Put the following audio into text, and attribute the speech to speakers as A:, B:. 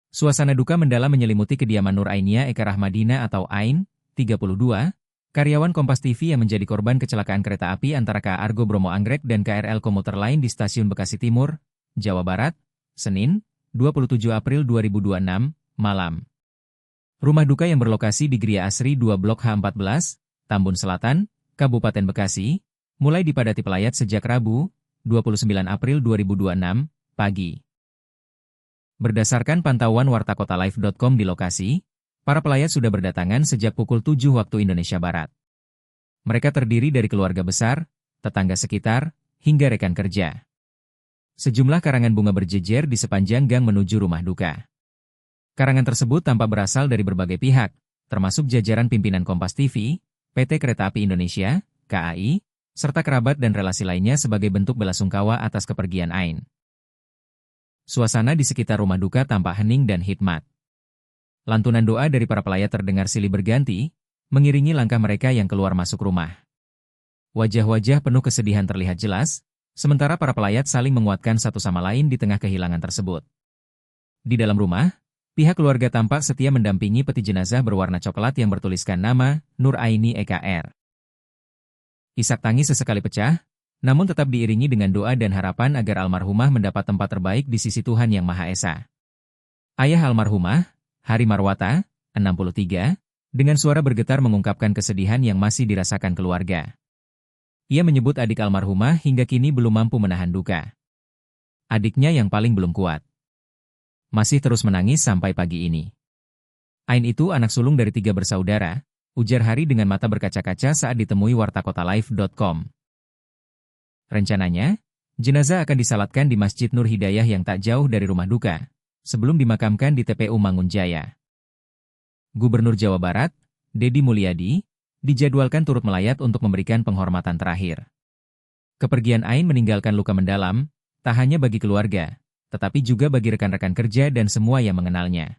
A: Suasana duka mendalam menyelimuti kediaman Nur Ainia Eka Rahmadina atau Ain, 32, karyawan Kompas TV yang menjadi korban kecelakaan kereta api antara KA Argo Bromo Anggrek dan KRL komuter lain di Stasiun Bekasi Timur, Jawa Barat, Senin, 27 April 2026, malam. Rumah duka yang berlokasi di Gria Asri 2 Blok H14, Tambun Selatan, Kabupaten Bekasi, mulai dipadati pelayat sejak Rabu, 29 April 2026, pagi. Berdasarkan pantauan wartakotalive.com di lokasi, para pelayat sudah berdatangan sejak pukul 7 waktu Indonesia Barat. Mereka terdiri dari keluarga besar, tetangga sekitar, hingga rekan kerja. Sejumlah karangan bunga berjejer di sepanjang gang menuju rumah duka. Karangan tersebut tampak berasal dari berbagai pihak, termasuk jajaran pimpinan Kompas TV, PT Kereta Api Indonesia, KAI, serta kerabat dan relasi lainnya sebagai bentuk belasungkawa atas kepergian Ain. Suasana di sekitar rumah duka tampak hening dan hikmat. Lantunan doa dari para pelayat terdengar silih berganti, mengiringi langkah mereka yang keluar masuk rumah. Wajah-wajah penuh kesedihan terlihat jelas, sementara para pelayat saling menguatkan satu sama lain di tengah kehilangan tersebut. Di dalam rumah, pihak keluarga tampak setia mendampingi peti jenazah berwarna coklat yang bertuliskan nama Nur Aini EKR. Isak tangis sesekali pecah, namun tetap diiringi dengan doa dan harapan agar almarhumah mendapat tempat terbaik di sisi Tuhan Yang Maha Esa. Ayah almarhumah, Hari Marwata, 63, dengan suara bergetar mengungkapkan kesedihan yang masih dirasakan keluarga. Ia menyebut adik almarhumah hingga kini belum mampu menahan duka. Adiknya yang paling belum kuat masih terus menangis sampai pagi ini. Ain itu anak sulung dari 3 bersaudara, ujar Hari dengan mata berkaca-kaca saat ditemui wartakotalive.com. Rencananya, jenazah akan disalatkan di Masjid Nur Hidayah yang tak jauh dari rumah duka, sebelum dimakamkan di TPU Mangunjaya. Gubernur Jawa Barat, Deddy Mulyadi, dijadwalkan turut melayat untuk memberikan penghormatan terakhir. Kepergian Ain meninggalkan luka mendalam, tak hanya bagi keluarga, tetapi juga bagi rekan-rekan kerja dan semua yang mengenalnya.